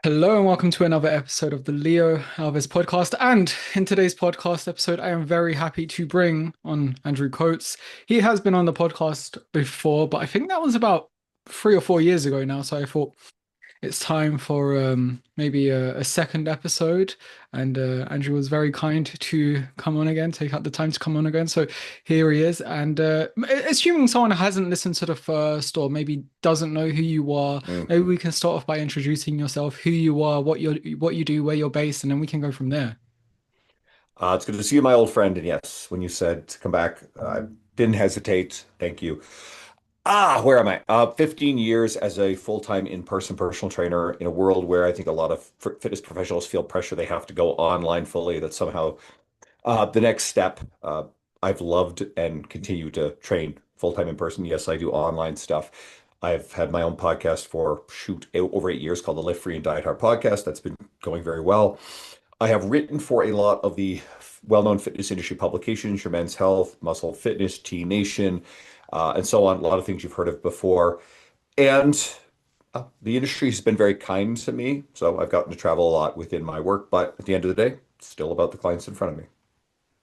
Hello and welcome to another episode of the Leo Alves podcast. And in today's podcast episode, I am very happy to bring on Andrew Coates. He has been on the podcast before, but I think that was about 3 or 4 years ago now. So I thought it's time for maybe a second episode. And Andrew was very kind to come on again, take out the time to come on again. So here he is. And assuming someone hasn't listened to the first or maybe doesn't know who you are, maybe Mhm. we can start off by introducing yourself, who you are, what you do, where you're based, and then we can go from there. It's good to see you, my old friend. And yes, when you said to come back, I didn't hesitate. Thank you. Where am I? 15 years as a full-time in-person personal trainer in a world where I think a lot of fitness professionals feel pressure they have to go online fully. That somehow the next step. I've loved and continue to train full-time in person. Yes, I do online stuff. I've had my own podcast for over 8 years called the Live Free and Diet Hard podcast. That's been going very well. I have written for a lot of the well-known fitness industry publications, your Men's Health, Muscle Fitness, T Nation, and so on. A lot of things you've heard of before. And the industry has been very kind to me. So I've gotten to travel a lot within my work. But at the end of the day, it's still about the clients in front of me.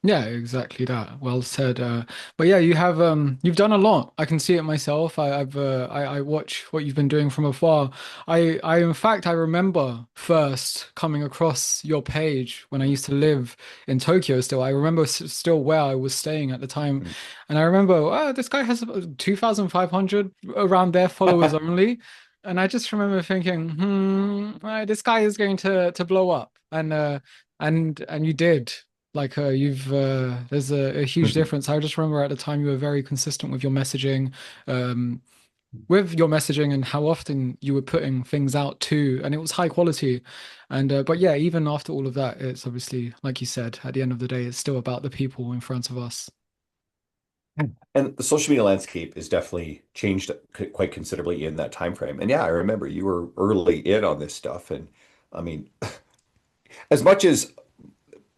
Yeah, exactly that. Well said. But yeah, you've done a lot. I can see it myself. I watch what you've been doing from afar. I in fact I remember first coming across your page when I used to live in Tokyo still. I remember still where I was staying at the time. And I remember, this guy has about 2,500 around there followers only. And I just remember thinking, this guy is going to blow up. And you did. Like you've there's a huge difference. I just remember at the time you were very consistent um, with your messaging and how often you were putting things out too, and it was high quality. And but yeah, even after all of that, it's obviously like you said, at the end of the day, it's still about the people in front of us. And the social media landscape has definitely changed quite considerably in that time frame. And yeah, I remember you were early in on this stuff. And I mean, as much as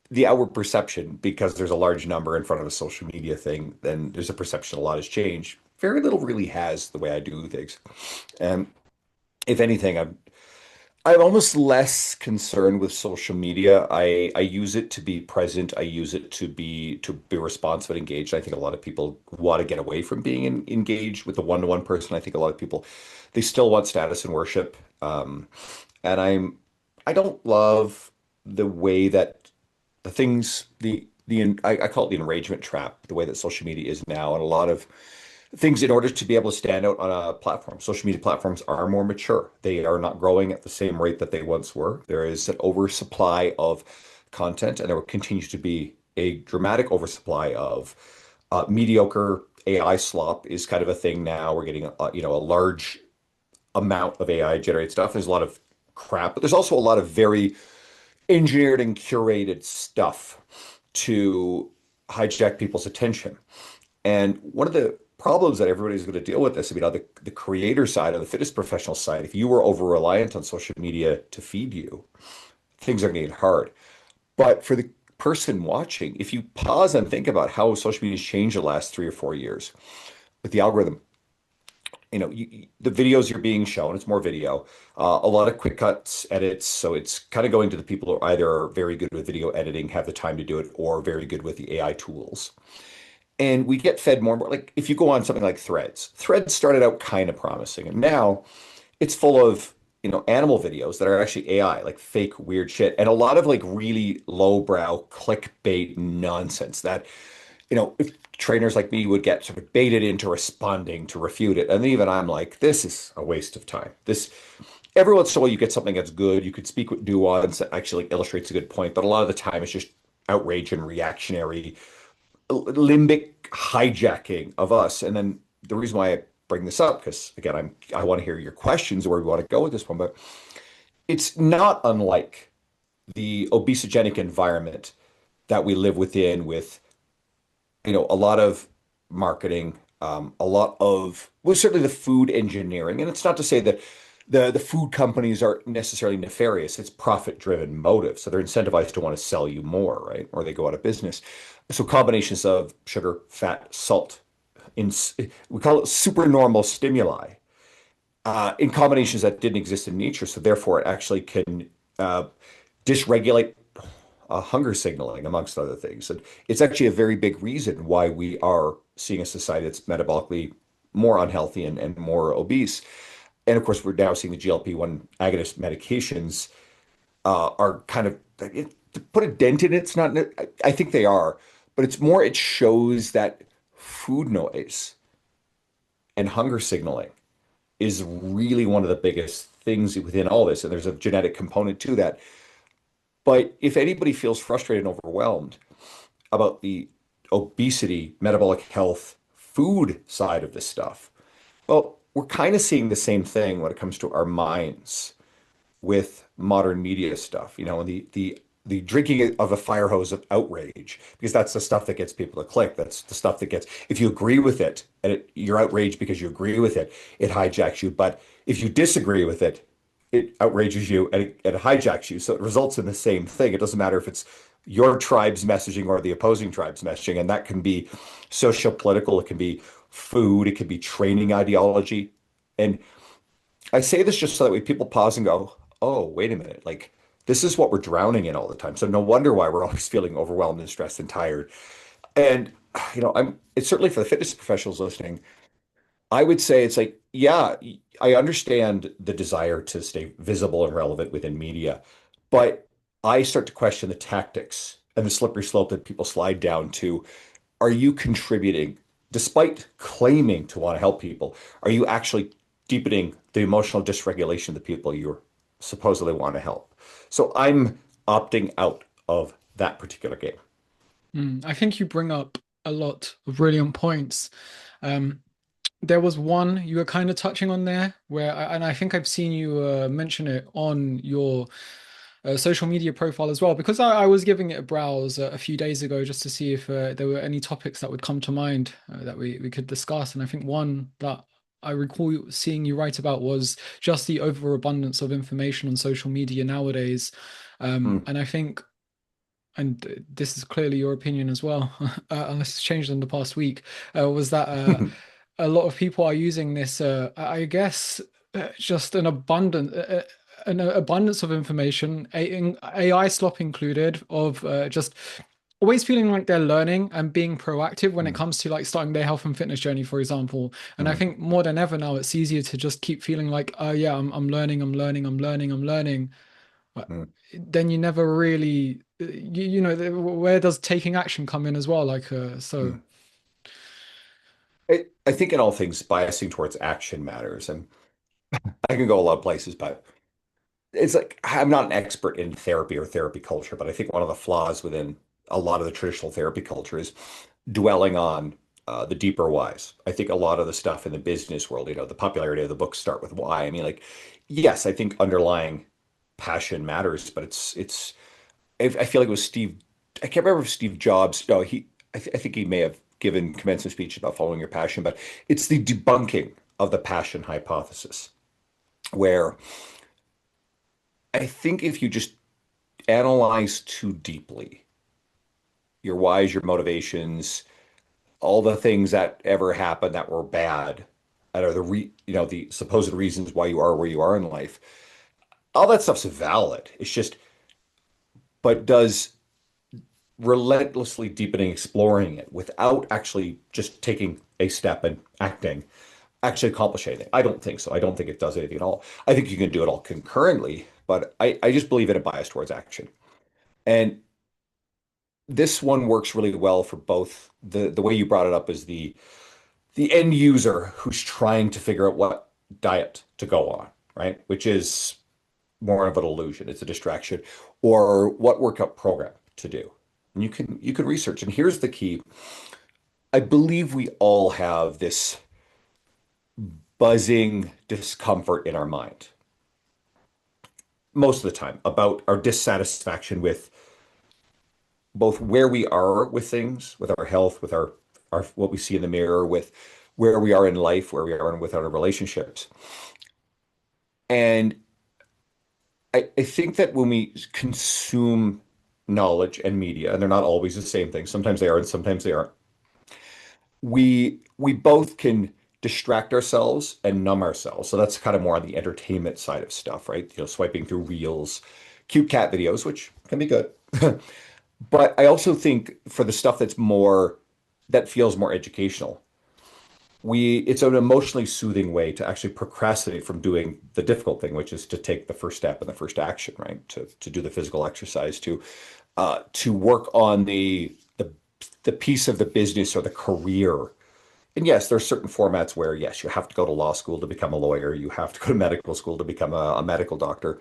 the outward perception, because there's a large number in front of a social media thing, then there's a perception a lot has changed. Very little really has the way I do things. And if anything, I'm almost less concerned with social media. I use it to be present. I use it to be responsive and engaged. I think a lot of people want to get away from being engaged with a one-to-one person. I think a lot of people they still want status and worship. And I don't love the way that the things I call it the enragement trap, the way that social media is now, and a lot of things in order to be able to stand out on a platform. Social media platforms are more mature. They are not growing at the same rate that they once were. There is an oversupply of content, and there continues to be a dramatic oversupply of mediocre AI slop is kind of a thing now. We're getting a large amount of AI generated stuff. There's a lot of crap, but there's also a lot of very engineered and curated stuff to hijack people's attention. And one of the problems that everybody's going to deal with this, I mean, on the creator side, on the fitness professional side, if you were over reliant on social media to feed you, things are going to get hard. But for the person watching, if you pause and think about how social media has changed the last 3 or 4 years with the algorithm, the videos you're being shown, it's more video, a lot of quick cuts, edits. So it's kind of going to the people who either are very good with video editing, have the time to do it, or very good with the AI tools. And we get fed more and more. Like if you go on something like Threads started out kind of promising, and now it's full of animal videos that are actually AI, like fake weird shit, and a lot of like really lowbrow clickbait nonsense that if trainers like me would get sort of baited into responding to refute it, and even I'm like, this is a waste of time. This every once in a while you get something that's good, you could speak with nuance that actually illustrates a good point, but a lot of the time it's just outrage and reactionary limbic hijacking of us. And then the reason why I bring this up, because again, I want to hear your questions where we want to go with this one, but it's not unlike the obesogenic environment that we live within with, a lot of marketing, a lot of, well, certainly the food engineering. And it's not to say that the food companies are necessarily nefarious. It's profit-driven motive. So they're incentivized to want to sell you more, right? Or they go out of business. So combinations of sugar, fat, salt, in we call it supernormal stimuli, in combinations that didn't exist in nature. So therefore, it actually can dysregulate hunger signaling, amongst other things. And it's actually a very big reason why we are seeing a society that's metabolically more unhealthy and more obese. And of course, we're now seeing the GLP-1 agonist medications are kind of to put a dent in it. It's not. I think they are, but it's more. It shows that food noise and hunger signaling is really one of the biggest things within all this, and there's a genetic component to that. But if anybody feels frustrated and overwhelmed about the obesity, metabolic health, food side of this stuff, well, we're kind of seeing the same thing when it comes to our minds with modern media stuff, the drinking of a fire hose of outrage, because that's the stuff that gets people to click. That's the stuff that gets, if you agree with it and you're outraged because you agree with it, it hijacks you. But if you disagree with it, it outrages you and it hijacks you. So it results in the same thing. It doesn't matter if it's your tribe's messaging or the opposing tribe's messaging. And that can be social, political, it can be food, it can be training ideology. And I say this just so that way people pause and go, oh, wait a minute. Like, this is what we're drowning in all the time. So no wonder why we're always feeling overwhelmed and stressed and tired. And, it's certainly for the fitness professionals listening, I would say it's like, yeah, I understand the desire to stay visible and relevant within media, but I start to question the tactics and the slippery slope that people slide down to. Are you contributing, despite claiming to want to help people, are you actually deepening the emotional dysregulation of the people you're supposedly want to help? So I'm opting out of that particular game. I think you bring up a lot of brilliant points. Um, there was one you were kind of touching on there and I think I've seen you mention it on your social media profile as well, because I was giving it a browse a few days ago just to see if there were any topics that would come to mind that we could discuss. And I think one that I recall seeing you write about was just the overabundance of information on social media nowadays. Hmm. And I think, and this is clearly your opinion as well, unless it's changed in the past week, was that a lot of people are using this, I guess, just an abundance of information, AI slop included, of just always feeling like they're learning and being proactive when it Hmm. comes to like starting their health and fitness journey, for example. And I Hmm. think more than ever now, it's easier to just keep feeling like, oh yeah, I'm learning, I'm learning, I'm learning, I'm learning. But Hmm. then you never really, where does taking action come in as well? Like, Hmm. I think in all things, biasing towards action matters. And I can go a lot of places, but it's like I'm not an expert in therapy or therapy culture, but I think one of the flaws within a lot of the traditional therapy culture is dwelling on the deeper whys. I think a lot of the stuff in the business world, the popularity of the books start with why. I mean, like, yes, I think underlying passion matters, but I feel like it was I can't remember if Steve Jobs, no, I think he may have given commencement speech about following your passion, but it's the debunking of the passion hypothesis, where I think if you just analyze too deeply your whys, your motivations, all the things that ever happened that were bad, that are the supposed reasons why you are where you are in life. All that stuff's valid. It's just, but does relentlessly deepening, exploring it without actually just taking a step and acting actually accomplish anything? I don't think so. I don't think it does anything at all. I think you can do it all concurrently, but I just believe in a bias towards action. And this one works really well for both the way you brought it up is the end user who's trying to figure out what diet to go on, right? Which is more of an illusion. It's a distraction, or what workout program to do. And you can research. And here's the key. I believe we all have this buzzing discomfort in our mind most of the time about our dissatisfaction with both where we are with things, with our health, with our what we see in the mirror, with where we are in life, where we are with our relationships. And I think that when we consume knowledge and media, and they're not always the same thing, sometimes they are and sometimes they aren't, we both can distract ourselves and numb ourselves. So that's kind of more on the entertainment side of stuff, right? Swiping through reels, cute cat videos, which can be good. But I also think for the stuff that feels more educational, it's an emotionally soothing way to actually procrastinate from doing the difficult thing, which is to take the first step and the first action, right? To do the physical exercise, to work on the piece of the business or the career. And yes, there's certain formats where, yes, you have to go to law school to become a lawyer. You have to go to medical school to become a medical doctor.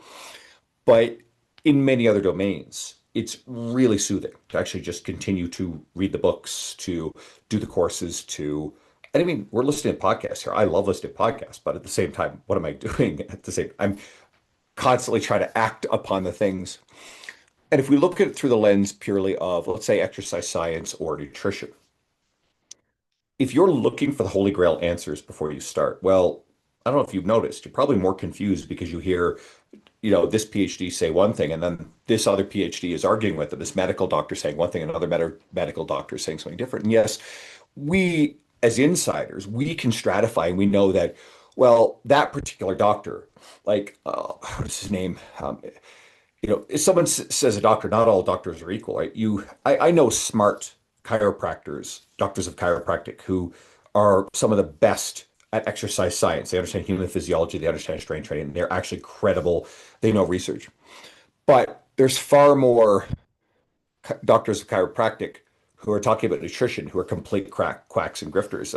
But in many other domains, it's really soothing to actually just continue to read the books, to do the courses, and I mean, we're listening to podcasts here. I love listening to podcasts, but at the same time, what am I doing at the same? I'm constantly trying to act upon the things. And if we look at it through the lens purely of, let's say, exercise science or nutrition, if you're looking for the holy grail answers before you start, well, I don't know if you've noticed, you're probably more confused because you hear, this PhD say one thing, and then this other PhD is arguing with it, this medical doctor saying one thing, and another medical doctor saying something different. And yes, we as insiders, we can stratify and we know that, well, that particular doctor, like, what is his name? If someone says a doctor, not all doctors are equal, right? I know smart chiropractors, doctors of chiropractic, who are some of the best at exercise science. They understand human physiology, they understand strength training, they're actually credible, they know research. But there's far more doctors of chiropractic who are talking about nutrition, who are complete quacks and grifters.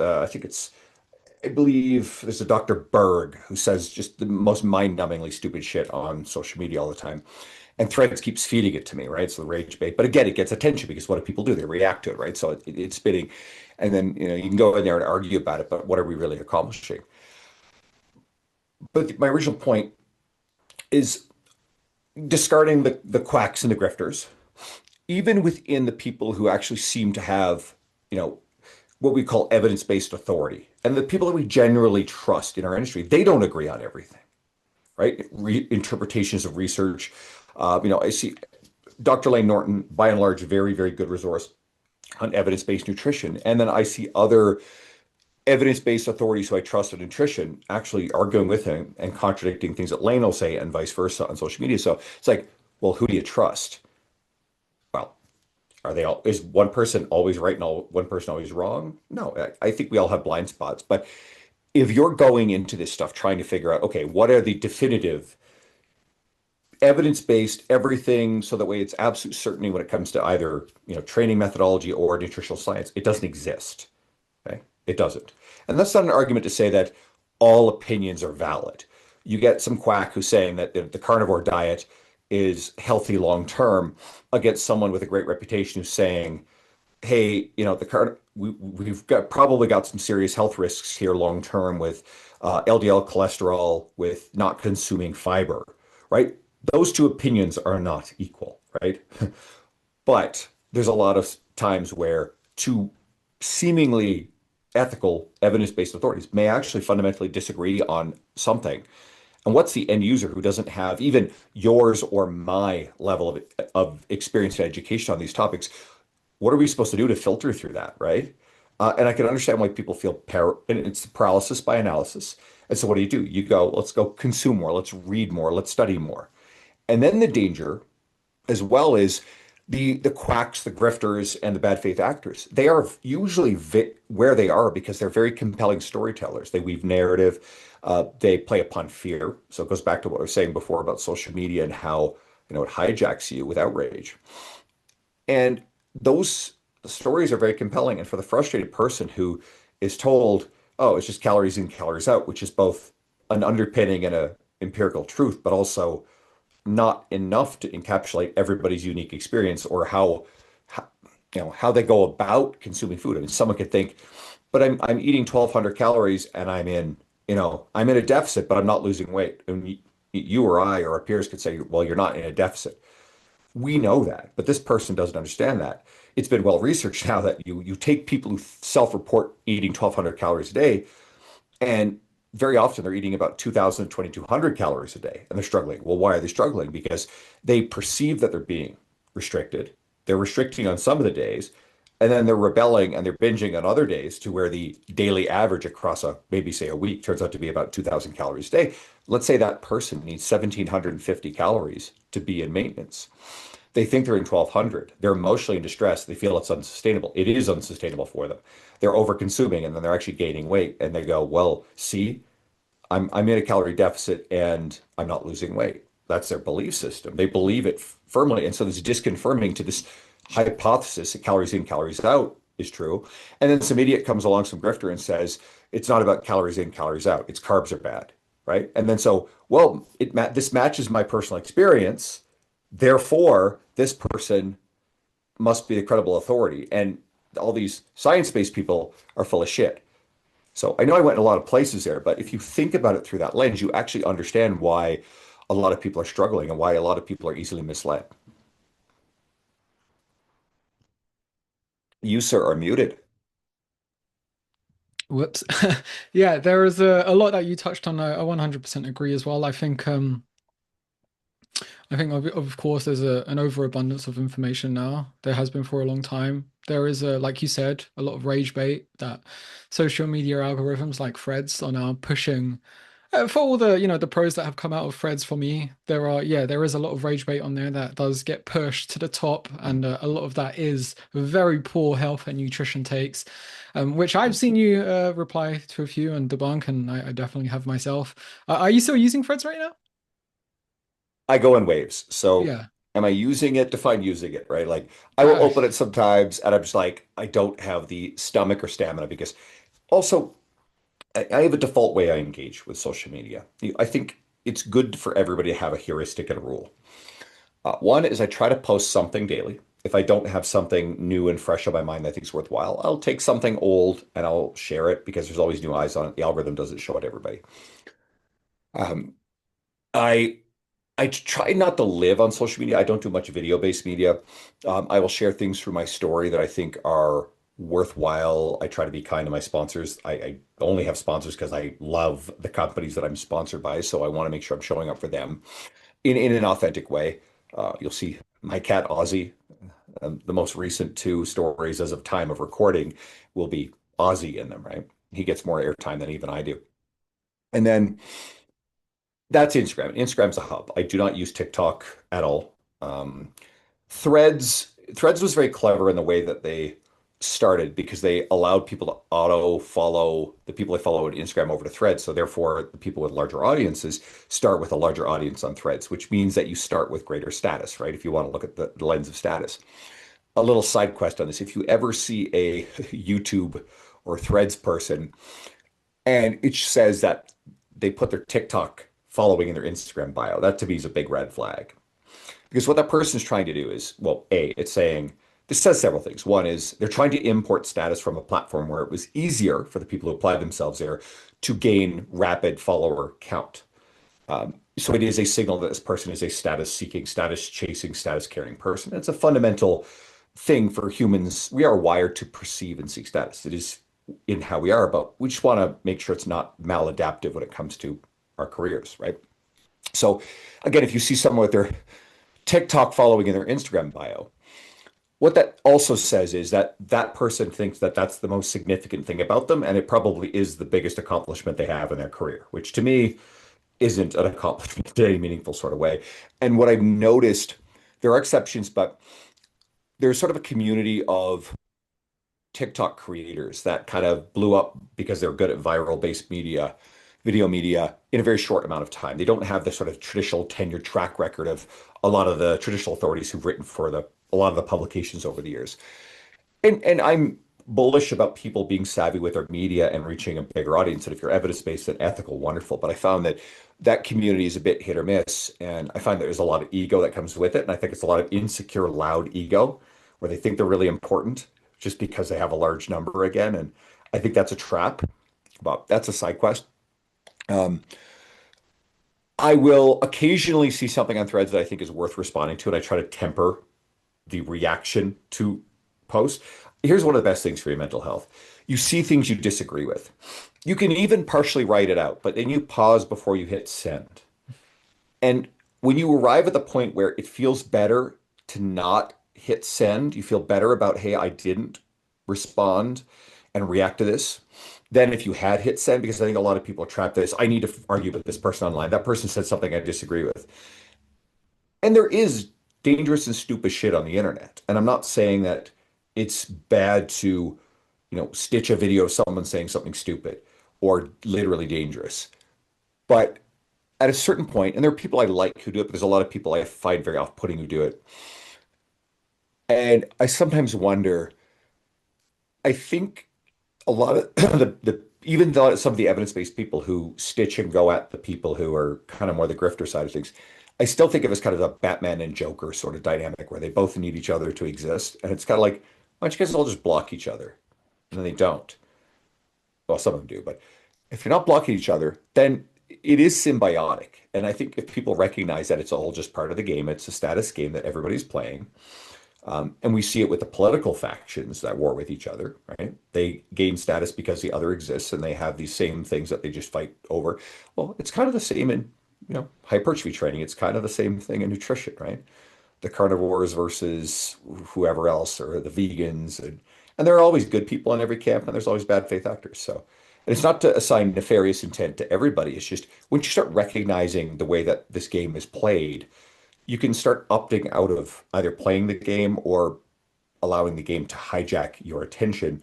I believe there's a Dr. Berg who says just the most mind-numbingly stupid shit on social media all the time. And Threads keeps feeding it to me, right? So the rage bait. But again, it gets attention because what do people do? They react to it, right? So it's spitting. And then, you can go in there and argue about it, but what are we really accomplishing? But my original point is discarding the quacks and the grifters, even within the people who actually seem to have, you know, what we call evidence-based authority. And the people that we generally trust in our industry, they don't agree on everything, right? Interpretations of research. I see Dr. Lane Norton, by and large, very, very good resource on evidence-based nutrition. And then I see other evidence-based authorities who I trust in nutrition actually arguing with him and contradicting things that Lane will say and vice versa on social media. So it's like, well, who do you trust? Well, is one person always right and one person always wrong? No, I think we all have blind spots. But if you're going into this stuff trying to figure out, okay, what are the definitive evidence-based everything so that way it's absolute certainty when it comes to either, training methodology or nutritional science, it doesn't exist. Okay? It doesn't. And that's not an argument to say that all opinions are valid. You get some quack who's saying that the carnivore diet is healthy long term against someone with a great reputation who's saying, hey, we've probably got some serious health risks here long term with LDL cholesterol, with not consuming fiber, right? Those two opinions are not equal, right? But there's a lot of times where two seemingly ethical evidence-based authorities may actually fundamentally disagree on something. And what's the end user who doesn't have even yours or my level of experience and education on these topics? What are we supposed to do to filter through that, right? And I can understand why people feel and it's paralysis by analysis. And so what do? You go, let's go consume more, let's read more, let's study more. And then the danger, as well as the quacks, the grifters, and the bad faith actors. They are usually where they are because they're very compelling storytellers. They weave narrative. They play upon fear. So it goes back to what I was saying before about social media and how it hijacks you with outrage. And those stories are very compelling. And for the frustrated person who is told, "Oh, it's just calories in, calories out," which is both an underpinning and a empirical truth, but also not enough to encapsulate everybody's unique experience or how they go about consuming food. I mean, someone could think, but I'm eating 1,200 calories and I'm in a deficit, but I'm not losing weight. And you or I or our peers could say, well, you're not in a deficit. We know that, but this person doesn't understand that. It's been well researched now that you take people who self-report eating 1,200 calories a day, and very often they're eating about 2,000 to 2,200 calories a day, and they're struggling. Well, why are they struggling? Because they perceive that they're being restricted. They're restricting on some of the days, And then they're rebelling and they're binging on other days to where the daily average across a maybe say a week turns out to be about 2,000 calories a day. Let's say that person needs 1,750 calories to be in maintenance. They think they're in 1,200. They're emotionally in distress. They feel it's unsustainable. It is unsustainable for them. They're over consuming and then they're actually gaining weight. And they go, well, see, I'm in a calorie deficit and I'm not losing weight. That's their belief system. They believe it firmly. And so there's disconfirming to this hypothesis that calories in, calories out is true. And then some idiot comes along, some grifter, and says, it's not about calories in, calories out. It's carbs are bad, right? And then so, well, this matches my personal experience. Therefore, this person must be the credible authority. And all these science-based people are full of shit. So I know I went in a lot of places there, but if you think about it through that lens, you actually understand why a lot of people are struggling and why a lot of people are easily misled. You, sir, are muted. Whoops. Yeah, there is a lot that you touched on. I 100% agree as well. I think of course there's an overabundance of information now. There has been for a long time. There is like you said, a lot of rage bait that social media algorithms like Threads are now pushing. For all the, the pros that have come out of Threads for me, there is a lot of rage bait on there that does get pushed to the top, and a lot of that is very poor health and nutrition takes, which I've seen you reply to a few and debunk, and I definitely have myself. Are you still using Threads right now? I go in waves. So Yeah. am I using it? Define using it, right? Like I will Uh, open it sometimes and I'm just like, I don't have the stomach or stamina because also I have a default way I engage with social media. I think it's good for everybody to have a heuristic and a rule. One is I try to post something daily. If I don't have something new and fresh on my mind that I think is worthwhile, I'll take something old and I'll share it because there's always new eyes on it. The algorithm doesn't show it to everybody. Um, I I try not to live on social media. I don't do much video-based media. I will share things through my story that I think are worthwhile. I try to be kind to my sponsors. I only have sponsors because I love the companies that I'm sponsored by, so I want to make sure I'm showing up for them in an authentic way. You'll see my cat Ozzy. The most recent two stories as of time of recording will be Ozzy in them, right? He gets more airtime than even I do. And then that's Instagram. Instagram's a hub. I do not use TikTok at all. Um, Threads was very clever in the way that they started because they allowed people to auto follow the people they follow on Instagram over to Threads. So therefore, the people with larger audiences start with a larger audience on Threads, which means that you start with greater status, right? If you want to look at the lens of status. A little side quest on this. If you ever see a YouTube or Threads person and it says that they put their TikTok following in their Instagram bio, that to me is a big red flag. Because what that person is trying to do is, well, A, it's saying, this says several things. One is they're trying to import status from a platform where it was easier for the people who applied themselves there to gain rapid follower count. So it is a signal that this person is a status seeking, status chasing, status carrying person. It's a fundamental thing for humans. We are wired to perceive and seek status. It is in how we are, but we just want to make sure it's not maladaptive when it comes to our careers, right? So again, if you see someone with their TikTok following in their Instagram bio, what that also says is that that person thinks that that's the most significant thing about them, and it probably is the biggest accomplishment they have in their career, which to me isn't an accomplishment in any meaningful sort of way. And what I've noticed, there are exceptions, but there's sort of a community of TikTok creators that kind of blew up because they're good at viral based media, video media in a very short amount of time. They don't have the sort of traditional tenure track record of a lot of the traditional authorities who've written for a lot of the publications over the years. And I'm bullish about people being savvy with their media and reaching a bigger audience. And if you're evidence-based and ethical, wonderful. But I found that that community is a bit hit or miss. And I find there's a lot of ego that comes with it. And I think it's a lot of insecure, loud ego where they think they're really important just because they have a large number again. And I think that's a trap. But that's a side quest. Um, I will occasionally see something on Threads that I think is worth responding to, and I try to temper the reaction to posts. Here's one of the best things for your mental health. You see things you disagree with. You can even partially write it out, but then you pause before you hit send. And when you arrive at the point where it feels better to not hit send, you feel better about, hey, I didn't respond and react to this than if you had hit send, because I think a lot of people are trapped this. I need to argue with this person online. That person said something I disagree with. And there is dangerous and stupid shit on the internet. And I'm not saying that it's bad to, stitch a video of someone saying something stupid or literally dangerous. But at a certain point, and there are people I like who do it, but there's a lot of people I find very off-putting who do it. And I sometimes wonder, I think a lot of the even though some of the evidence-based people who stitch and go at the people who are kind of more the grifter side of things, I still think of it as kind of the Batman and Joker sort of dynamic where they both need each other to exist. And it's kind of like, why don't you guys all just block each other? And then they don't. Well, some of them do, but if you're not blocking each other, then it is symbiotic. And I think if people recognize that it's all just part of the game, it's a status game that everybody's playing. And we see it with the political factions that war with each other, right? They gain status because the other exists and they have these same things that they just fight over. Well, it's kind of the same in, hypertrophy training. It's kind of the same thing in nutrition, right? The carnivores versus whoever else or the vegans. And there are always good people in every camp and there's always bad faith actors. So, and it's not to assign nefarious intent to everybody. It's just once you start recognizing the way that this game is played, you can start opting out of either playing the game or allowing the game to hijack your attention.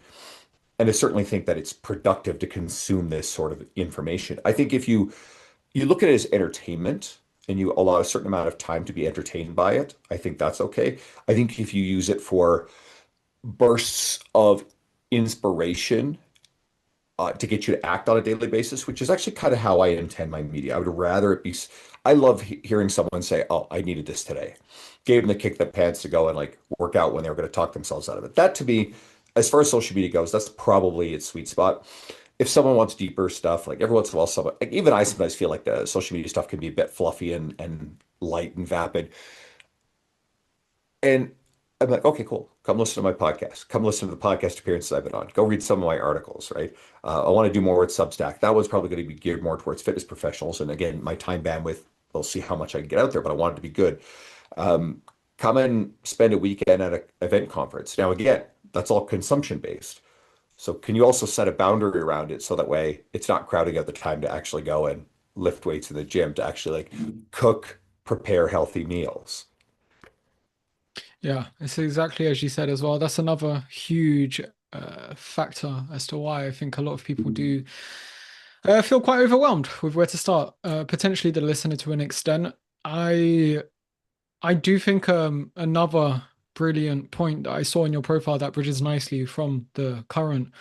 And I certainly think that it's productive to consume this sort of information. I think if you look at it as entertainment and you allow a certain amount of time to be entertained by it, I think that's okay. I think if you use it for bursts of inspiration to get you to act on a daily basis, which is actually kind of how I intend my media. I would rather it be. I love hearing someone say, "Oh, I needed this today." Gave them the kick the pants to go and like work out when they were going to talk themselves out of it. That to me, as far as social media goes, that's probably its sweet spot. If someone wants deeper stuff, like every once in a while, someone, like even I sometimes feel like the social media stuff can be a bit fluffy and light and vapid. And I'm like, okay, cool. Come listen to my podcast. Come listen to the podcast appearances I've been on. Go read some of my articles, right? I want to do more with Substack. That one's probably going to be geared more towards fitness professionals. And again, my time bandwidth, we'll see how much I can get out there, but I want it to be good. Um, Come and spend a weekend at an event conference. Now, again, that's all consumption based. So can you also set a boundary around it so that way it's not crowding out the time to actually go and lift weights in the gym, to actually like cook, prepare healthy meals? Yeah, it's exactly as you said as well. That's another huge factor as to why I think a lot of people do feel quite overwhelmed with where to start. Potentially the listener to an extent. I I do think another brilliant point that I saw in your profile that bridges nicely from the current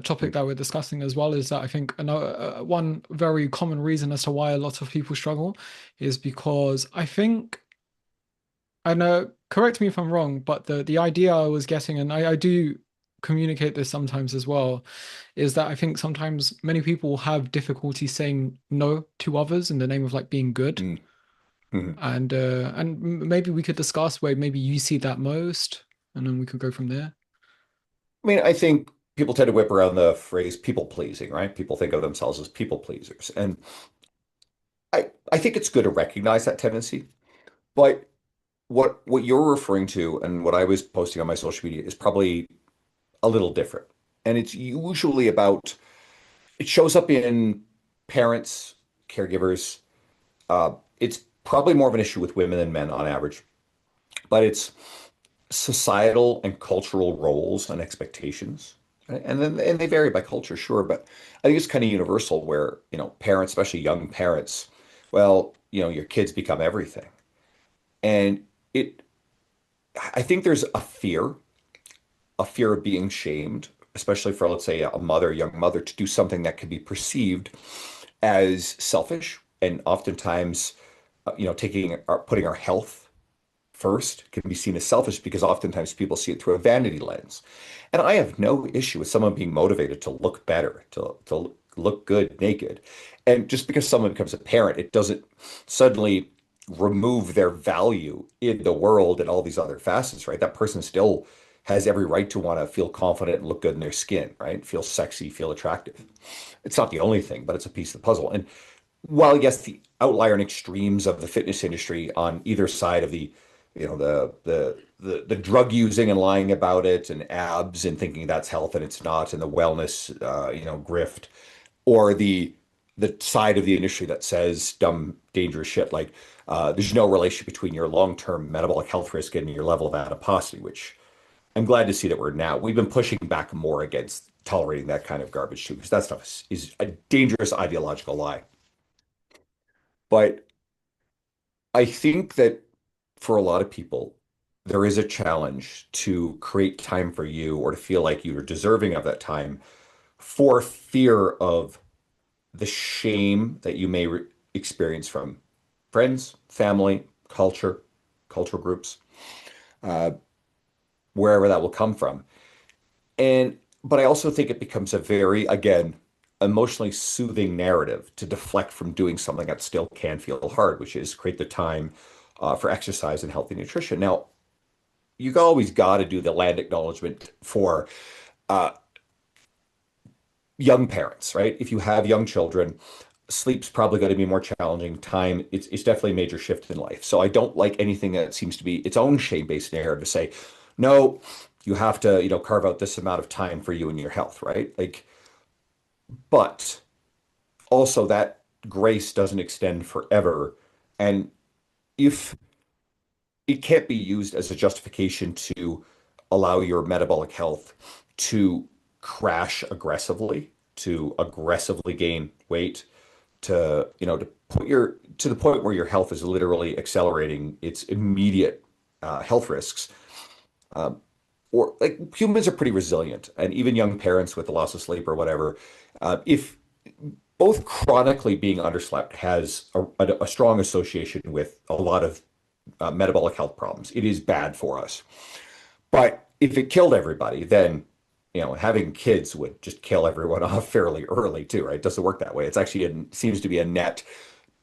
topic that we're discussing as well is that I think another one very common reason as to why a lot of people struggle is because I think, and correct me if I'm wrong, but the idea I was getting, and I do communicate this sometimes as well, is that I think sometimes many people have difficulty saying no to others in the name of like being good. Mm, mhm. And maybe we could discuss where maybe you see that most, and then we could go from there. I mean, I think people tend to whip around the phrase people pleasing, right? People think of themselves as people pleasers. And I think it's good to recognize that tendency. But what you're referring to and what I was posting on my social media is probably a little different. And it's usually about, it shows up in parents, caregivers. It's probably more of an issue with women than men on average, but it's societal and cultural roles and expectations. And they vary by culture, sure, but I think it's kind of universal where, parents, especially young parents, well, your kids become everything. And it I think there's a fear of being shamed, especially for, let's say, a young mother, to do something that could be perceived as selfish and oftentimes, putting our health first can be seen as selfish because oftentimes people see it through a vanity lens. And I have no issue with someone being motivated to look better, to look good naked. And just because someone becomes a parent, it doesn't suddenly remove their value in the world and all these other facets, right? That person still has every right to want to feel confident and look good in their skin, right? Feel sexy, feel attractive. It's not the only thing, but it's a piece of the puzzle. And while yes, the outlier and extremes of the fitness industry on either side of the the drug using and lying about it, and abs and thinking that's health and it's not, and the wellness grift, or the side of the industry that says dumb, dangerous shit like there's no relation between your long-term metabolic health risk and your level of adiposity, which I'm glad to see that we've been pushing back more against tolerating that kind of garbage too, because that stuff is a dangerous ideological lie. But I think that for a lot of people, there is a challenge to create time for you or to feel like you're deserving of that time for fear of the shame that you may experience from friends, family, cultural groups, uh, wherever that will come from. And but I also think it becomes a very, again, emotionally soothing narrative to deflect from doing something that still can feel hard, which is create the time for exercise and healthy nutrition. Now, you always got to do the land acknowledgement for uh, young parents, right? If you have young children, sleep's probably going to be more challenging. Time, it's definitely a major shift in life. So I don't like anything that seems to be its own shame-based narrative to say, no, you have to, carve out this amount of time for you and your health, right? Like, but also that grace doesn't extend forever. And if it can't be used as a justification to allow your metabolic health to crash aggressively, to aggressively gain weight, to put your to the point where your health is literally accelerating its immediate health risks. Um, or like humans are pretty resilient, and even young parents with the loss of sleep or whatever, if both chronically being underslept has a strong association with a lot of metabolic health problems. It is bad for us. But if it killed everybody, then having kids would just kill everyone off fairly early too, right? It doesn't work that way. It's actually seems to be a net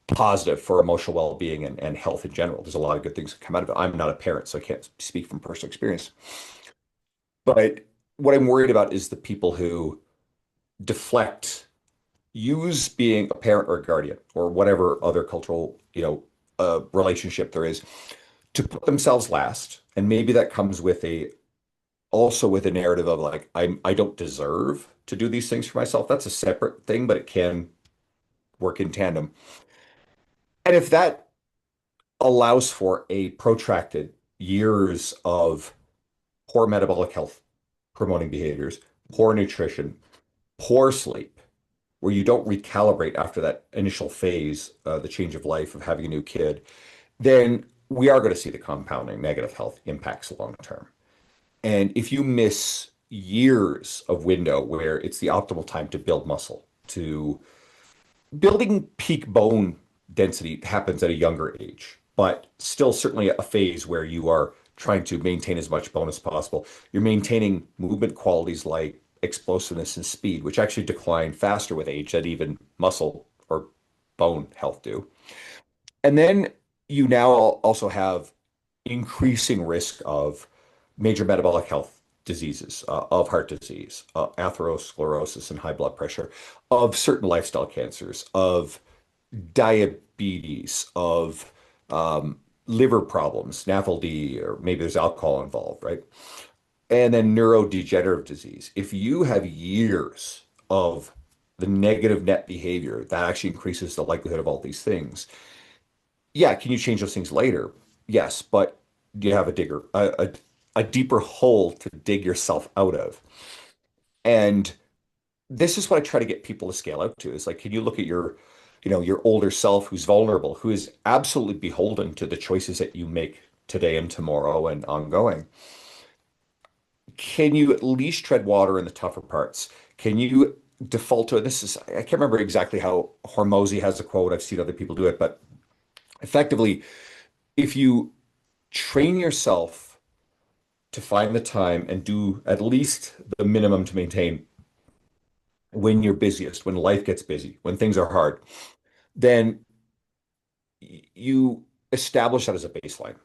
positive for emotional well-being and health in general. There's a lot of good things that come out of it. I'm not a parent, so I can't speak from personal experience. But what I'm worried about is the people who deflect, use being a parent or a guardian or whatever other cultural, relationship there is to put themselves last. And maybe that comes with a also with a narrative of like I don't deserve to do these things for myself. That's a separate thing, but it can work in tandem. And if that allows for a protracted years of poor metabolic health promoting behaviors, poor nutrition, poor sleep, where you don't recalibrate after that initial phase, the change of life of having a new kid, then we are going to see the compounding negative health impacts long term. And if you miss years of window where it's the optimal time to build muscle, to building peak bone density happens at a younger age, but still certainly a phase where you are trying to maintain as much bone as possible. You're maintaining movement qualities like explosiveness and speed, which actually decline faster with age than even muscle or bone health do. And then you now also have increasing risk of major metabolic health diseases, of heart disease, atherosclerosis and high blood pressure, of certain lifestyle cancers, of diabetes, of liver problems, NAFLD, or maybe there's alcohol involved, right? And then neurodegenerative disease. If you have years of the negative net behavior, that actually increases the likelihood of all these things. Yeah, can you change those things later? Yes, but do you have a deeper hole to dig yourself out of? And this is what I try to get people to scale out to is like, can you look at your older self who's vulnerable, who is absolutely beholden to the choices that you make today and tomorrow and ongoing? Can you at least tread water in the tougher parts? Can you default to it? I can't remember exactly how Hormozy has a quote. I've seen other people do it, but effectively, if you train yourself to find the time and do at least the minimum to maintain when you're busiest, when life gets busy, when things are hard, then you establish that as a baseline.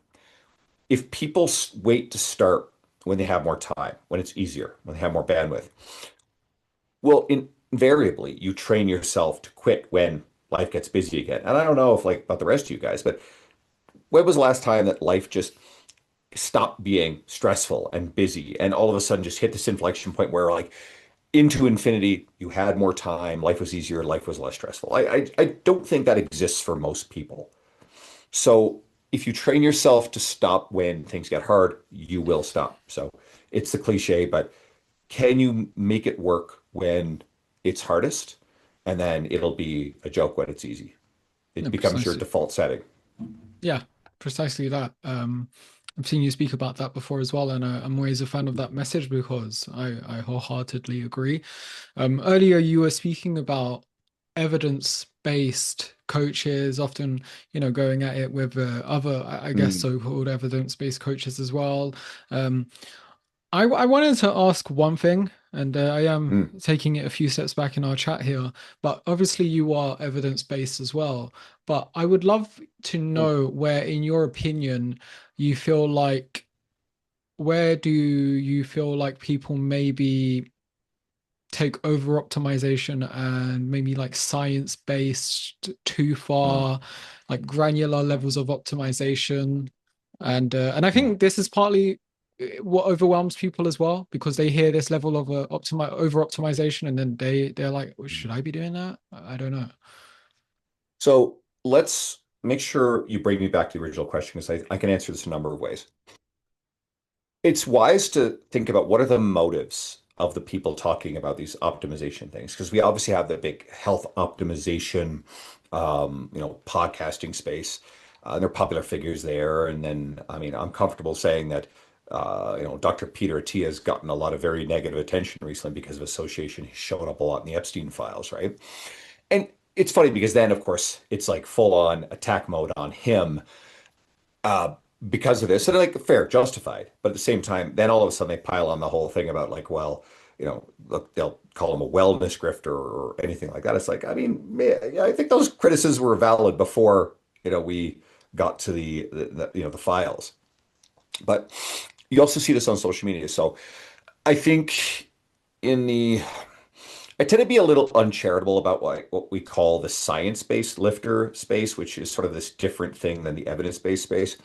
If people wait to start when they have more time, when it's easier, when they have more bandwidth, well, invariably you train yourself to quit when life gets busy again. And I don't know if like about the rest of you guys, but when was the last time that life just stop being stressful and busy and all of a sudden just hit this inflection point where like into infinity, you had more time, life was easier, life was less stressful. I don't think that exists for most people. So if you train yourself to stop when things get hard, you will stop. So it's the cliche, but can you make it work when it's hardest? And then it'll be a joke when it's easy. It No, becomes your precisely. default setting. Yeah, precisely that. I've seen you speak about that before as well, and I'm always a fan of that message because I wholeheartedly agree. Earlier you were speaking about evidence-based coaches, often, going at it with other, I guess, Mm, so-called evidence-based coaches as well. Um, I wanted to ask one thing, and I am mm, taking it a few steps back in our chat here, but obviously you are evidence-based as well. But I would love to know where, in your opinion, you feel like, where do you feel like people maybe take over optimization and maybe like science based too mm, far, like granular levels of optimization. And I mm, think this is partly what overwhelms people as well, because they hear this level of over optimization and then they're like, "Well, mm. should I be doing that? I don't know." So let's make sure you bring me back to the original question because I can answer this a number of ways. It's wise to think about what are the motives of the people talking about these optimization things, because we obviously have the big health optimization, podcasting space. They're popular figures there, and then I mean, I'm comfortable saying that, Dr. Peter Attia has gotten a lot of very negative attention recently because of association. He's shown up a lot in the Epstein files, right? And it's funny because then, of course, it's like full on attack mode on him uh, because of this, and like fair, justified. But at the same time, then all of a sudden they pile on the whole thing about like, well, look, they'll call him a wellness grifter or anything like that. It's like, I mean, yeah, I think those criticisms were valid before, we got to the files. But you also see this on social media. So I think in the I tend to be a little uncharitable about what we call the science-based lifter space, which is sort of this different thing than the evidence-based space.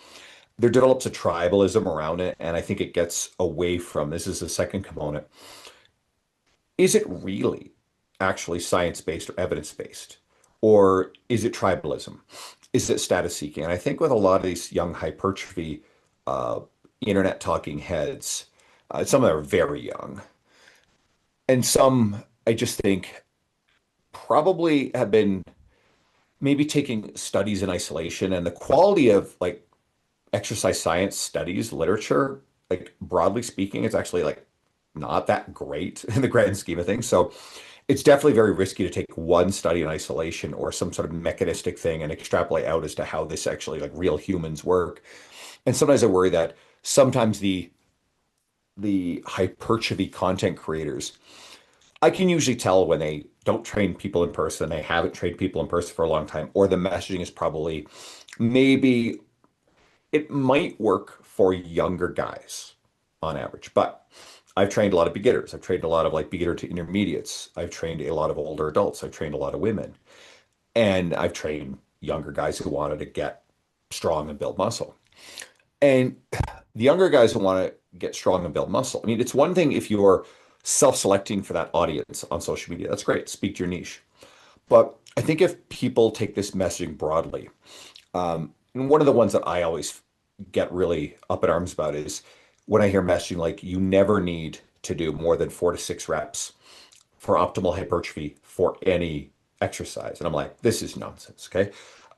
There develops a tribalism around it, and I think it gets away from this is the second component. Is it really actually science-based or evidence-based? Or is it tribalism? Is it status seeking? And I think with a lot of these young hypertrophy uh, internet talking heads, some of them are very young, and some I just think probably have been maybe taking studies in isolation and the quality of like exercise science studies literature, like broadly speaking, it's actually like not that great in the grand scheme of things. So it's definitely very risky to take one study in isolation or some sort of mechanistic thing and extrapolate out as to how this actually like real humans work. And sometimes I worry that sometimes the hypertrophy content creators, I can usually tell when they don't train people in person, they haven't trained people in person for a long time, or the messaging is probably maybe it might work for younger guys on average, but I've trained a lot of beginners. I've trained a lot of like beginner to intermediates. I've trained a lot of older adults. I've trained a lot of women. And I've trained younger guys who wanted to get strong and build muscle. And the younger guys who want to get strong and build muscle, I mean, it's one thing if you're self-selecting for that audience on social media. That's great. Speak to your niche. But I think if people take this messaging broadly, and one of the ones that I always get really up in arms about is when I hear messaging like you never need to do more than 4 to 6 reps for optimal hypertrophy for any exercise. And I'm like, this is nonsense. Okay.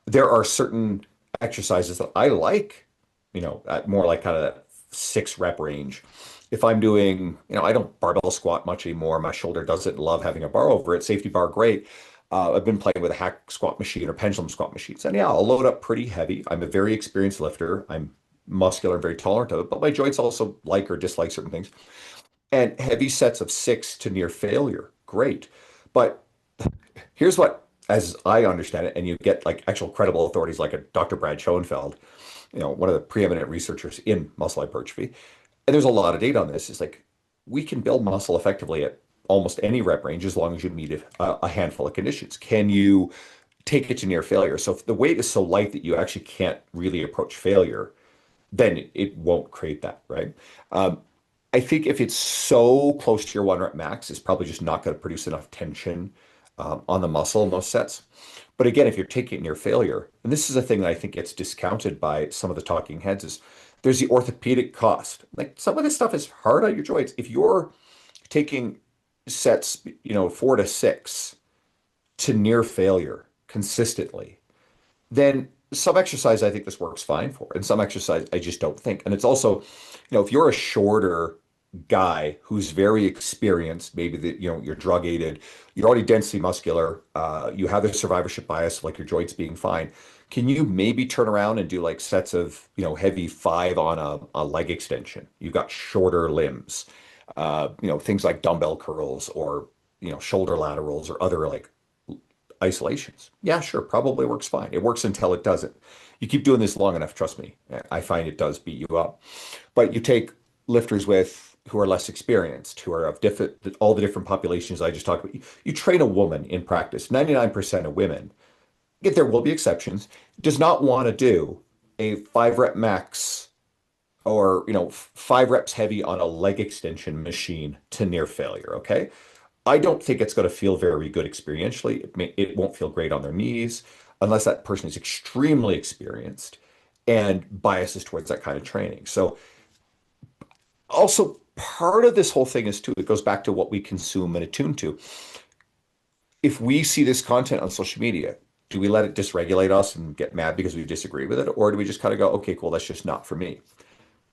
There are certain exercises that I like, at more like kind of that 6 rep range. If I'm doing, I don't barbell squat much anymore. My shoulder doesn't love having a bar over it. Safety bar, great. I've been playing with a hack squat machine or pendulum squat machines. And yeah, I'll load up pretty heavy. I'm a very experienced lifter. I'm muscular and very tolerant of it, but my joints also like or dislike certain things. And heavy sets of 6 to near failure, great. But here's what, as I understand it, and you get like actual credible authorities like a Dr. Brad Schoenfeld, one of the preeminent researchers in muscle hypertrophy. And there's a lot of data on this. It's like we can build muscle effectively at almost any rep range as long as you meet a handful of conditions. Can you take it to near failure? So if the weight is so light that you actually can't really approach failure, then it won't create that, right? Um, I think if it's so close to your one rep max, it's probably just not going to produce enough tension on the muscle in those sets. But again, if you're taking it near failure, and this is a thing that I think gets discounted by some of the talking heads, is there's the orthopedic cost. Like some of this stuff is hard on your joints. If you're taking sets, 4 to 6 to near failure consistently, then some exercise I think this works fine for, and some exercise I just don't think. And it's also, if you're a shorter guy who's very experienced, maybe you're drug aided, you're already densely muscular, you have the survivorship bias of like your joints being fine. Can you maybe turn around and do like sets of, heavy 5 on a leg extension? You've got shorter limbs, things like dumbbell curls or, shoulder laterals or other like isolations. Yeah, sure, probably works fine. It works until it doesn't. You keep doing this long enough, trust me, I find it does beat you up. But you take lifters with who are less experienced, who are of different, all the different populations I just talked about. You train a woman in practice. 99% of women, if there will be exceptions, does not want to do a 5 rep max or 5 reps heavy on a leg extension machine to near failure. Okay. I don't think it's going to feel very good experientially. It won't feel great on their knees unless that person is extremely experienced and biases towards that kind of training. So also part of this whole thing is too, it goes back to what we consume and attune to. If we see this content on social media, do we let it dysregulate us and get mad because we disagree with it? Or do we just kind of go, okay, cool, that's just not for me.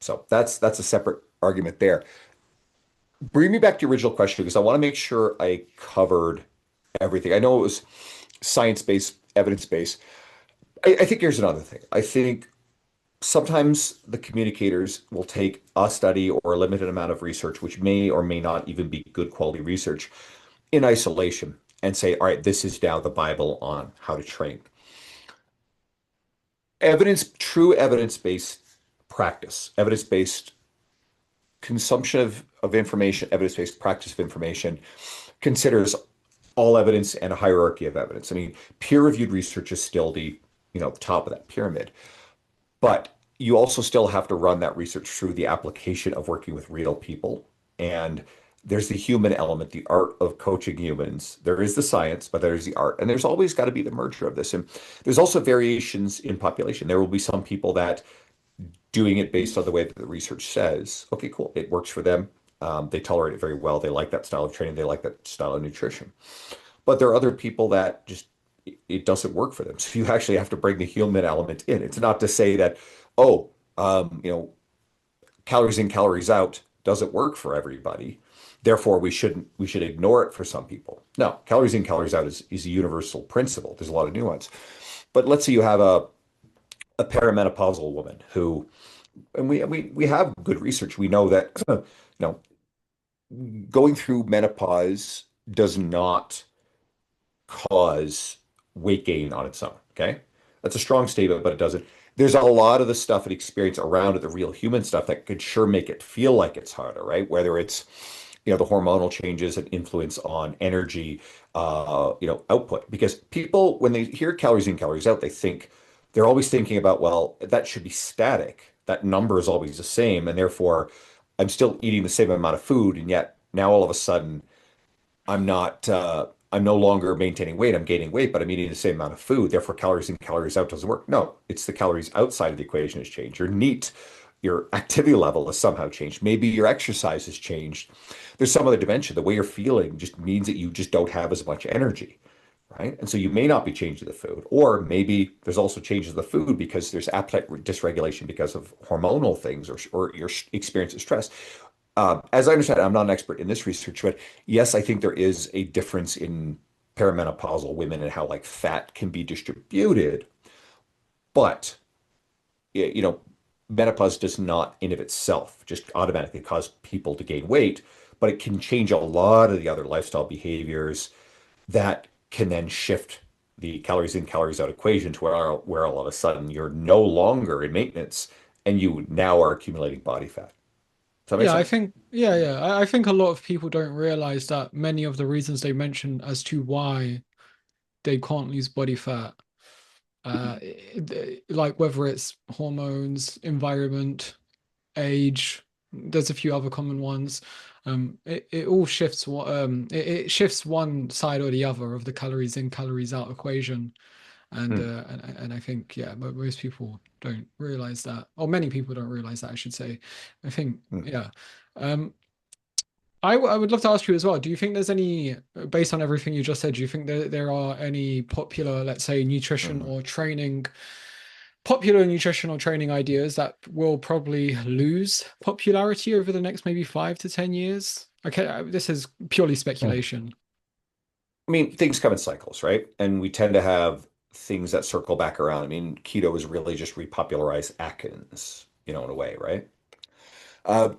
So that's a separate argument there. Bring me back to your original question because I want to make sure I covered everything. I know it was science-based, evidence-based. I think here's another thing. I think sometimes the communicators will take a study or a limited amount of research, which may or may not even be good quality research, in isolation and say, all right, this is now the Bible on how to train. True evidence-based practice, evidence-based consumption of information, evidence-based practice of information considers all evidence and a hierarchy of evidence. I mean, peer-reviewed research is still the top of that pyramid, but you also still have to run that research through the application of working with real people. And there's the human element, the art of coaching humans. There is the science, but there's the art. And there's always got to be the merger of this. And there's also variations in population. There will be some people that doing it based on the way that the research says, okay, cool, it works for them. They tolerate it very well. They like that style of training. They like that style of nutrition. But there are other people that just it doesn't work for them. So you actually have to bring the human element in. It's not to say that, oh, calories in, calories out doesn't work for everybody. Therefore, we should ignore it for some people. No, calories in, calories out is a universal principle. There's a lot of nuance. But let's say you have a perimenopausal woman who, and we have good research. We know that know, going through menopause does not cause weight gain on its own. Okay. That's a strong statement, but it doesn't. There's a lot of the stuff and experience around it, the real human stuff that could sure make it feel like it's harder, right? Whether it's, the hormonal changes and influence on energy, output. Because people, when they hear calories in, calories out, they're always thinking about, well, that should be static. That number is always the same. And therefore, I'm still eating the same amount of food. And yet now all of a sudden, I'm no longer maintaining weight. I'm gaining weight, but I'm eating the same amount of food. Therefore, calories in, calories out doesn't work. No, it's the calories outside of the equation has changed. Your NEAT, your activity level has somehow changed. Maybe your exercise has changed. There's some other dimension. The way you're feeling just means that you just don't have as much energy, right? And so you may not be changing the food, or maybe there's also changes in the food because there's appetite dysregulation because of hormonal things or your experience of stress. As I understand it, I'm not an expert in this research, but yes, I think there is a difference in perimenopausal women and how like fat can be distributed. But you know, menopause does not in of itself just automatically cause people to gain weight, but it can change a lot of the other lifestyle behaviors that can then shift the calories in, calories out equation to where all of a sudden you're no longer in maintenance and you now are accumulating body fat. Does that make Yeah, I sense? think yeah. I think a lot of people don't realize that many of the reasons they mentioned as to why they can't lose body fat like whether it's hormones, environment, age. There's a few other common ones. It all shifts it shifts one side or the other of the calories in, calories out equation. Hmm. And I think yeah, most people don't realize that, or many people don't realize that, I should say. I think Hmm. yeah. Um, I would love to ask you as well. Do you think there's any, based on everything you just said, do you think there are any popular, let's say, Hmm. popular nutritional training ideas that will probably lose popularity over the next maybe 5 to 10 years? Okay, this is purely Hmm. speculation. I mean, things come in cycles, right? And we tend to have things that circle back around. I mean, keto was really just repopularized Atkins, in a way, right? Uh,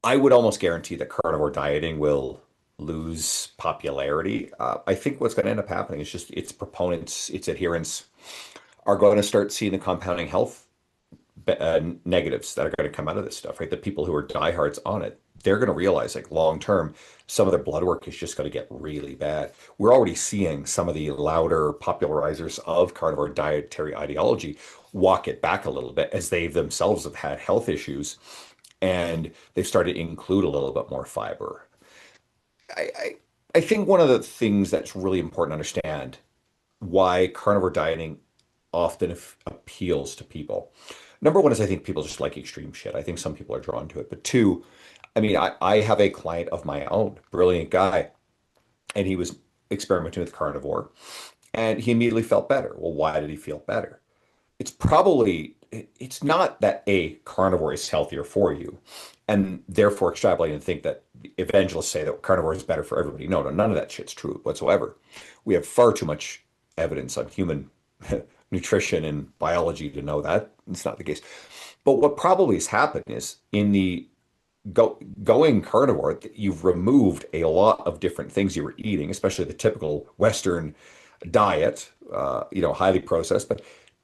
I would almost guarantee that carnivore dieting will lose popularity. I think what's going to end up happening is just its proponents, its adherents are going to start seeing the compounding health negatives that are going to come out of this stuff, right? The people who are diehards on it, they're going to realize like long term, some of their blood work is just going to get really bad. We're already seeing some of the louder popularizers of carnivore dietary ideology walk it back a little bit as they themselves have had health issues and they've started to include a little bit more fiber. I, I, I think one of the things that's really important to understand why carnivore dieting often appeals to people. Number one is I think people just like extreme shit. I think some people are drawn to it. But two, I mean, I have a client of my own, brilliant guy, and he was experimenting with carnivore and he immediately felt better. Well, why did he feel better? It's not that a carnivore is healthier for you and therefore extrapolate and think that evangelists say that carnivore is better for everybody. No, no, none of that shit's true whatsoever. We have far too much evidence on human nutrition and biology to know that it's not the case. But what probably has happened is in the going carnivore, you've removed a lot of different things you were eating, especially the typical Western diet, highly processed, but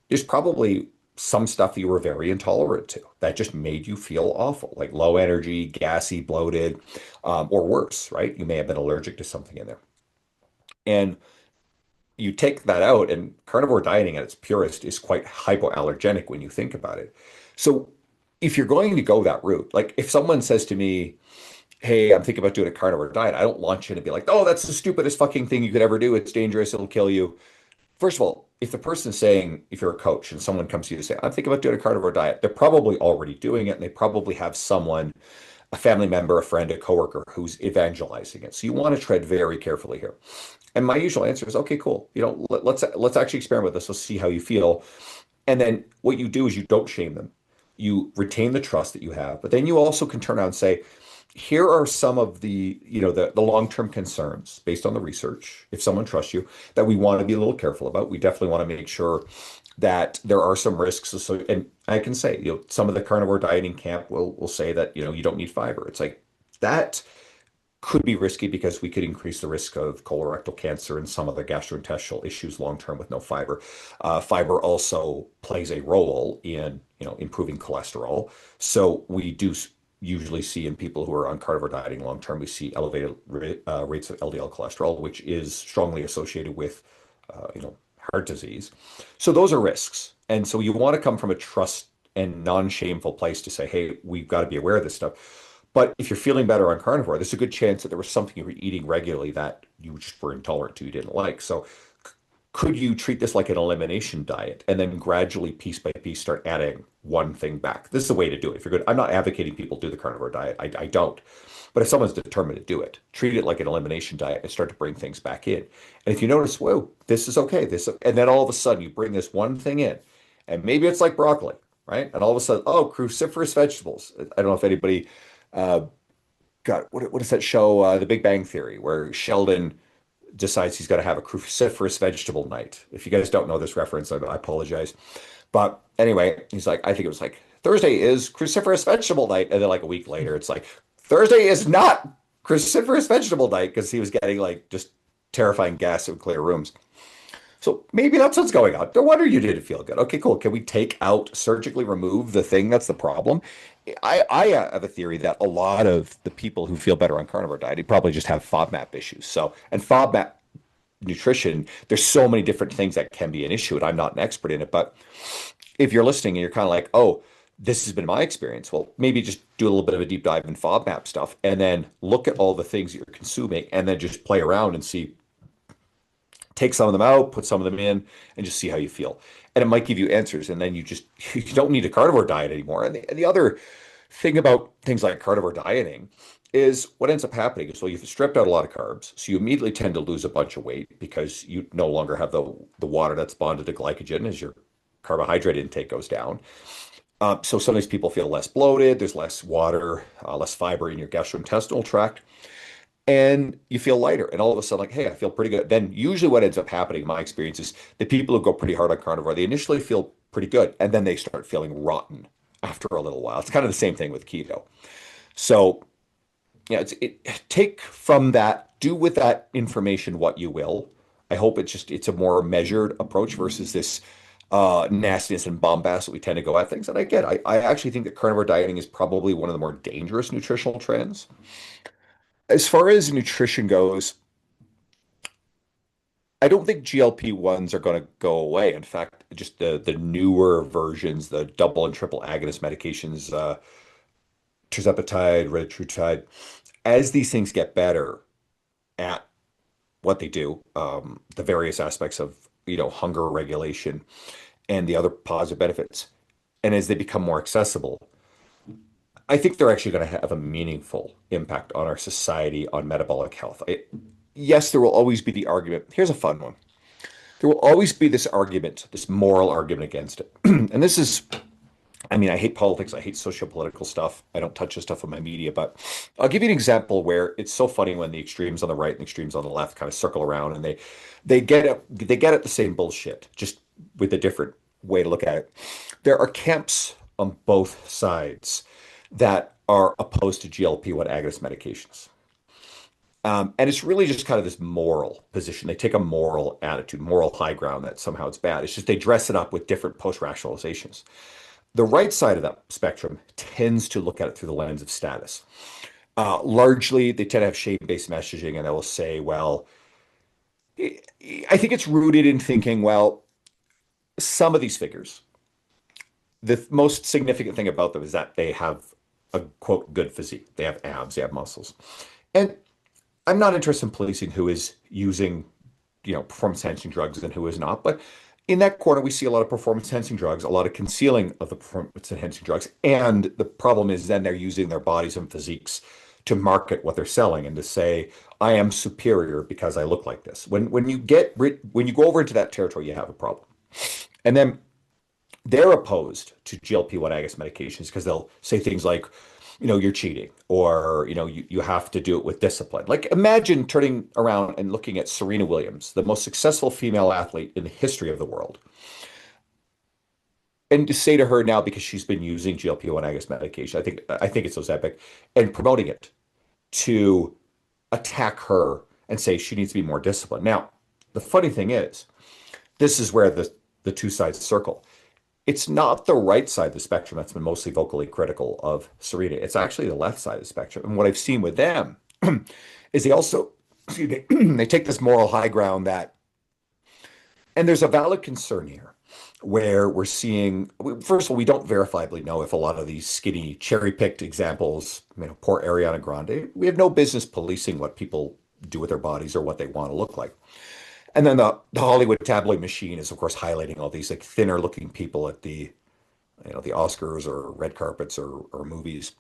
there's probably some stuff you were very intolerant to that just made you feel awful, like low energy, gassy, bloated, or worse, right? You may have been allergic to something in there. And you take that out, and carnivore dieting at its purest is quite hypoallergenic when you think about it. So if you're going to go that route, like if someone says to me, hey, I'm thinking about doing a carnivore diet, I don't launch in and be like, oh, that's the stupidest fucking thing you could ever do. It's dangerous. It'll kill you. First of all, if the person is saying, if you're a coach and someone comes to you and say, I'm thinking about doing a carnivore diet, they're probably already doing it and they probably have someone, a family member, a friend, a coworker who's evangelizing it. So you want to tread very carefully here. And my usual answer is, okay, cool. Let's actually experiment with this. Let's see how you feel. And then what you do is you don't shame them. You retain the trust that you have, but then you also can turn around and say, here are some of the long-term concerns based on the research, if someone trusts you, that we want to be a little careful about. We definitely want to make sure that there are some risks. So, and I can say, some of the carnivore dieting camp will say that, you don't need fiber. It's like that could be risky because we could increase the risk of colorectal cancer and some other gastrointestinal issues long term with no fiber. Fiber also plays a role in improving cholesterol. So we do usually see in people who are on carnivore dieting long term, we see elevated rates of LDL cholesterol, which is strongly associated with heart disease. So those are risks, and so you want to come from a trust and non-shameful place to say, hey, we've got to be aware of this stuff. But if you're feeling better on carnivore, there's a good chance that there was something you were eating regularly that you just were intolerant to, you didn't like. So could you treat this like an elimination diet and then gradually, piece by piece, start adding one thing back? This is the way to do it. If you're good, I'm not advocating people do the carnivore diet. I don't. But if someone's determined to do it, treat it like an elimination diet and start to bring things back in. And if you notice, whoa, this is okay, and then all of a sudden you bring this one thing in, and maybe it's like broccoli, right? And all of a sudden, oh, cruciferous vegetables. I don't know if anybody uh, got what is that show, The Big Bang Theory, where Sheldon decides he's got to have a cruciferous vegetable night. If you guys don't know this reference, I apologize. But anyway, he's like, I think it was like Thursday is cruciferous vegetable night, and then like a week later, it's like Thursday is not cruciferous vegetable night because he was getting like just terrifying gas in clear rooms. So maybe that's what's going on. No wonder you didn't feel good. Okay, cool. Can we take out, surgically remove the thing that's the problem? I have a theory that a lot of the people who feel better on carnivore diet probably just have FODMAP issues. So, and FODMAP nutrition, there's so many different things that can be an issue, and I'm not an expert in it. But if you're listening and you're kind of like, oh, this has been my experience, well, maybe just do a little bit of a deep dive in FODMAP stuff and then look at all the things you're consuming and then just play around and see, take some of them out, put some of them in, and just see how you feel. And it might give you answers. And then you just, you don't need a carnivore diet anymore. And the other thing about things like carnivore dieting is what ends up happening is, well, you've stripped out a lot of carbs, so you immediately tend to lose a bunch of weight because you no longer have the water that's bonded to glycogen as your carbohydrate intake goes down. So some of these people feel less bloated, there's less water, less fiber in your gastrointestinal tract, and you feel lighter. And all of a sudden, like, hey, I feel pretty good. Then usually what ends up happening, in my experience, is the people who go pretty hard on carnivore, they initially feel pretty good, and then they start feeling rotten after a little while. It's kind of the same thing with keto. So yeah, take from that, do with that information what you will. I hope it's a more measured approach versus this nastiness and bombast that we tend to go at things. And I actually think that carnivore dieting is probably one of the more dangerous nutritional trends. As far as nutrition goes, I don't think GLP-1s are going to go away. In fact, just the newer versions, the double and triple agonist medications, tirzepatide, retatrutide, as these things get better at what they do, the various aspects of, hunger regulation and the other positive benefits, and as they become more accessible, I think they're actually going to have a meaningful impact on our society, on metabolic health. Yes, there will always be the argument. Here's a fun one. There will always be this argument, this moral argument against it. And this is, I mean, I hate politics. I hate socio-political stuff. I don't touch this stuff on my media, but I'll give you an example where it's so funny when the extremes on the right and the extremes on the left kind of circle around and they get at the same bullshit, just with a different way to look at it. There are camps on both sides that are opposed to GLP-1 agonist medications. And it's really just kind of this moral position. They take a moral attitude, moral high ground that somehow it's bad. It's just they dress it up with different post-rationalizations. The right side of that spectrum tends to look at it through the lens of status. Largely, they tend to have shame-based messaging, and they will say, well, I think it's rooted in thinking, well, some of these figures, the most significant thing about them is that they have a quote good physique. They have abs, they have muscles. And I'm not interested in policing who is using, performance enhancing drugs and who is not. But in that corner, we see a lot of performance enhancing drugs, a lot of concealing of the performance enhancing drugs. And the problem is then they're using their bodies and physiques to market what they're selling and to say, I am superior because I look like this. When you go over into that territory, you have a problem. And then they're opposed to GLP-1 agonist medications because they'll say things like, you're cheating, or, you have to do it with discipline. Like imagine turning around and looking at Serena Williams, the most successful female athlete in the history of the world, and to say to her now, because she's been using GLP-1 agonist medication, I think it's Ozempic, and promoting it, to attack her and say she needs to be more disciplined. Now, the funny thing is, this is where the two sides circle. It's not the right side of the spectrum that's been mostly vocally critical of Serena. It's actually the left side of the spectrum. And what I've seen with them is they also, excuse me, they take this moral high ground that, and there's a valid concern here where we're seeing, first of all, we don't verifiably know if a lot of these skinny cherry-picked examples, poor Ariana Grande, we have no business policing what people do with their bodies or what they want to look like. And then the Hollywood tabloid machine is, of course, highlighting all these like thinner looking people at the Oscars or red carpets or movies.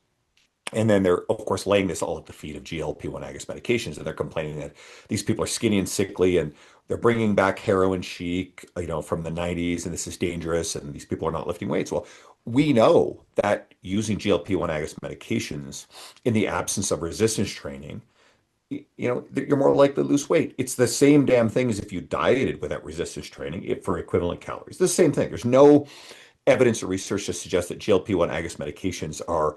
And then they're, of course, laying this all at the feet of GLP-1 agonist medications. And they're complaining that these people are skinny and sickly and they're bringing back heroin chic, from the 90s. And this is dangerous. And these people are not lifting weights. Well, we know that using GLP-1 agonist medications in the absence of resistance training, you're more likely to lose weight. It's the same damn thing as if you dieted without resistance training for equivalent calories. The same thing. There's no evidence or research to suggest that GLP-1 agonist medications are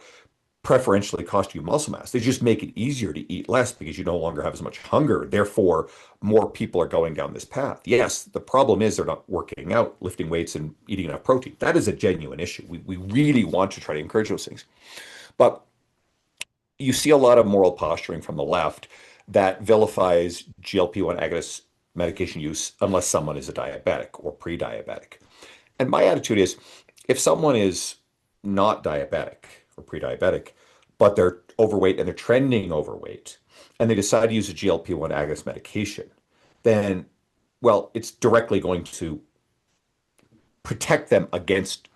preferentially cost you muscle mass. They just make it easier to eat less because you no longer have as much hunger. Therefore, more people are going down this path. Yes, the problem is they're not working out, lifting weights, and eating enough protein. That is a genuine issue. We really want to try to encourage those things. But you see a lot of moral posturing from the left that vilifies GLP-1 agonists medication use unless someone is a diabetic or pre-diabetic. And my attitude is if someone is not diabetic or pre-diabetic, but they're overweight and they're trending overweight, and they decide to use a GLP-1 agonist medication, then, well, it's directly going to protect them against,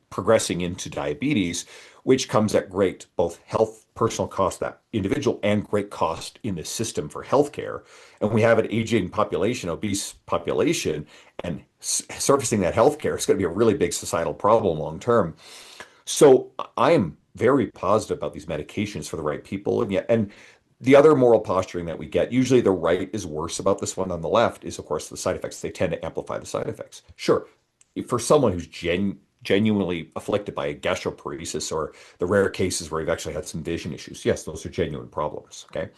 progressing into diabetes, which comes at great both health, personal cost that individual and great cost in the system for healthcare. And we have an aging population, obese population, and servicing that healthcare is going to be a really big societal problem long term. So I am very positive about these medications for the right people. And yet, and the other moral posturing that we get, usually the right is worse about this one than the left, is of course the side effects. They tend to amplify the side effects. Sure, for someone who's genuinely afflicted by gastroparesis or the rare cases where you've actually had some vision issues, yes, those are genuine problems. Okay.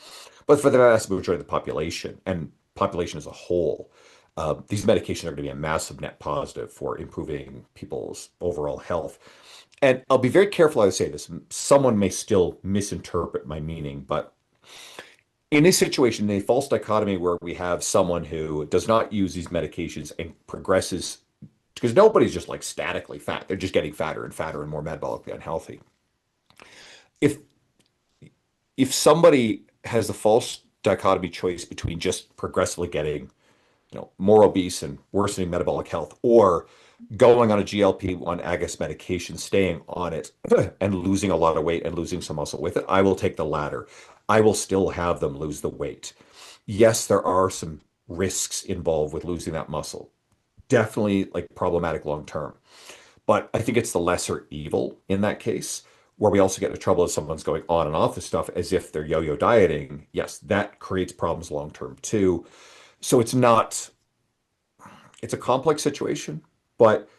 But for the vast majority of the population and population as a whole, these medications are going to be a massive net positive for improving people's overall health. And I'll be very careful how I say this. Someone may still misinterpret my meaning, but in this situation, a false dichotomy where we have someone who does not use these medications and progresses, because nobody's just like statically fat. They're just getting fatter and more metabolically unhealthy. If if somebody has the false dichotomy choice between just progressively getting, more obese and worsening metabolic health, or going on a GLP-1 agonist medication, staying on it, and losing a lot of weight and losing some muscle with it, I will take the latter. I will still have them lose the weight. Yes, there are some risks involved with losing that muscle. Definitely like problematic long term. But I think it's the lesser evil in that case, where we also get into trouble if someone's going on and off the stuff as if they're yo-yo dieting. Yes, that creates problems long term too. So it's a complex situation. But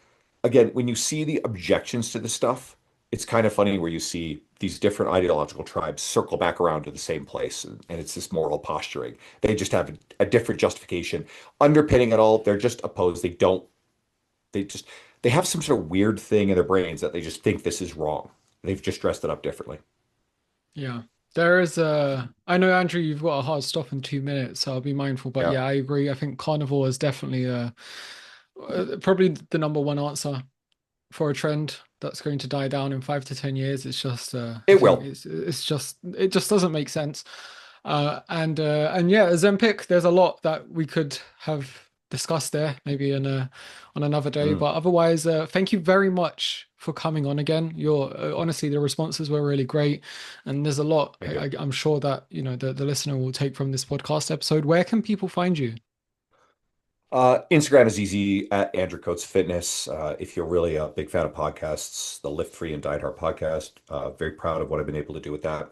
again, when you see the objections to the stuff, it's kind of funny where you see these different ideological tribes circle back around to the same place. And it's this moral posturing. They just have a different justification. Underpinning it all, they're just opposed. They just, they have some sort of weird thing in their brains that they just think this is wrong. They've just dressed it up differently. Yeah. There is I know Andrew, you've got a hard stop in 2 minutes, so I'll be mindful. But Yeah, yeah, I agree. I think carnivore is definitely probably the number one answer for a trend that's going to die down in 5 to 10 years. It's just I it think will. it just doesn't make sense. And yeah, Ozempic, there's a lot that we could have discussed there, maybe in a on another day. Mm, But otherwise, thank you very much for coming on again. Your honestly, the responses were really great, and there's a lot very good. I'm sure that the listener will take from this podcast episode. Where can people find you? Instagram is easy at Andrew Coates Fitness. If you're really a big fan of podcasts, the Lift Free and Diet Hard podcast, very proud of what I've been able to do with that.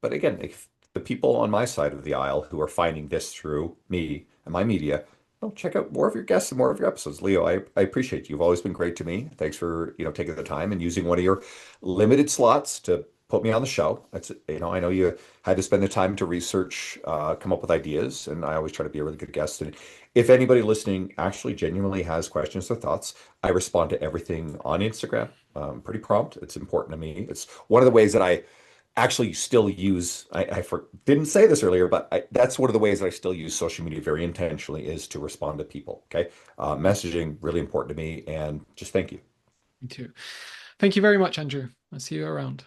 But again, if the people on my side of the aisle who are finding this through me and my media, well, check out more of your guests and more of your episodes. Leo, I appreciate you. You've always been great to me. Thanks for, taking the time and using one of your limited slots to put me on the show. I know you had to spend the time to research, come up with ideas, and I always try to be a really good guest. And if anybody listening actually genuinely has questions or thoughts, I respond to everything on Instagram. Pretty prompt. It's important to me. It's one of the ways that I actually still use. Didn't say this earlier, but that's one of the ways that I still use social media very intentionally is to respond to people. Okay. Messaging really important to me, and just thank you. Me too. Thank you very much, Andrew. I'll see you around.